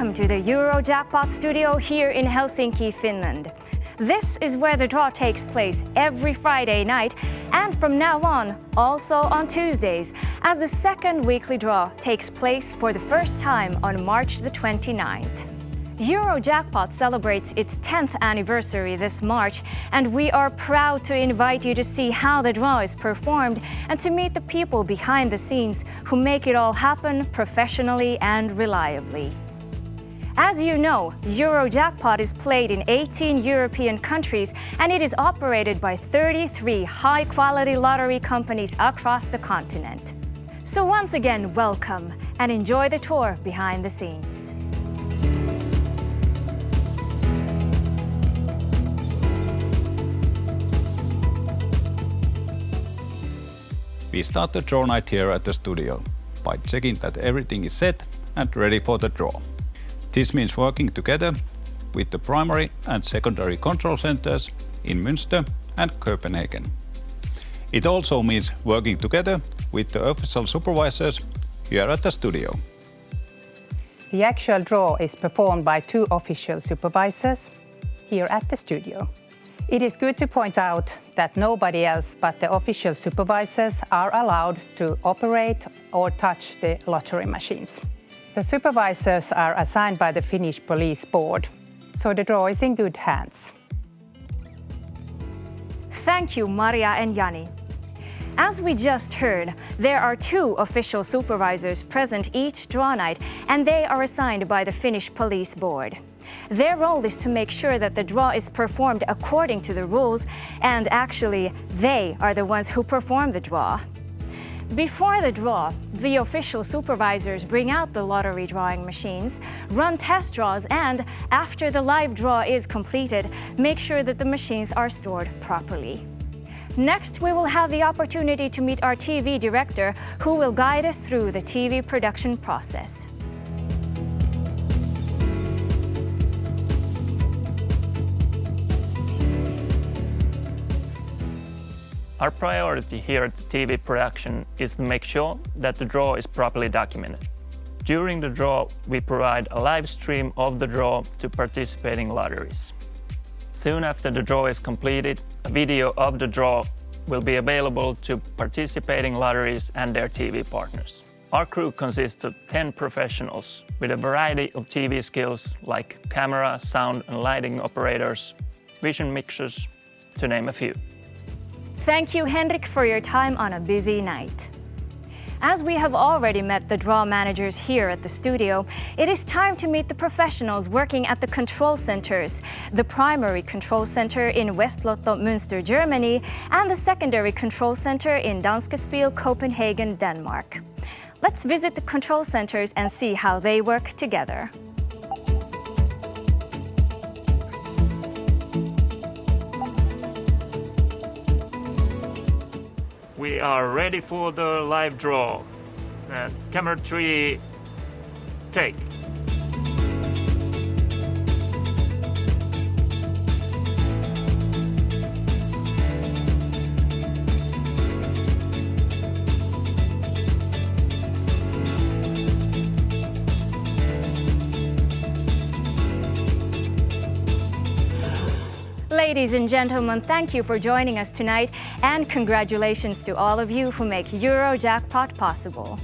Welcome to the Eurojackpot studio here in Helsinki, Finland. This is where the draw takes place every Friday night and from now on also on Tuesdays, as the second weekly draw takes place for the first time on March the 29th. Eurojackpot celebrates its 10th anniversary this March, and we are proud to invite you to see how the draw is performed and to meet the people behind the scenes who make it all happen professionally and reliably. As you know, Eurojackpot is played in 18 European countries, and it is operated by 33 high-quality lottery companies across the continent. So once again, welcome and enjoy the tour behind the scenes. We start the draw night here at the studio by checking that everything is set and ready for the draw. This means working together with the primary and secondary control centers in Münster and Copenhagen. It also means working together with the official supervisors here at the studio. The actual draw is performed by two official supervisors here at the studio. It is good to point out that nobody else but the official supervisors are allowed to operate or touch the lottery machines. The supervisors are assigned by the Finnish Police Board, so the draw is in good hands. Thank you, Maria and Jani. As we just heard, there are two official supervisors present each draw night, and they are assigned by the Finnish Police Board. Their role is to make sure that the draw is performed according to the rules, and actually, they are the ones who perform the draw. Before the draw, the official supervisors bring out the lottery drawing machines, run test draws, and after the live draw is completed, make sure that the machines are stored properly. Next, we will have the opportunity to meet our TV director, who will guide us through the TV production process. Our priority here at the TV production is to make sure that the draw is properly documented. During the draw, we provide a live stream of the draw to participating lotteries. Soon after the draw is completed, a video of the draw will be available to participating lotteries and their TV partners. Our crew consists of 10 professionals with a variety of TV skills like camera, sound and lighting operators, vision mixers, to name a few. Thank you, Henrik, for your time on a busy night. As we have already met the draw managers here at the studio, it is time to meet the professionals working at the control centers, the primary control center in Westlotto, Münster, Germany, and the secondary control center in Danske Spil, Copenhagen, Denmark. Let's visit the control centers and see how they work together. We are ready for the live draw. Camera 3, take. Ladies and gentlemen, thank you for joining us tonight, and congratulations to all of you who make Eurojackpot possible.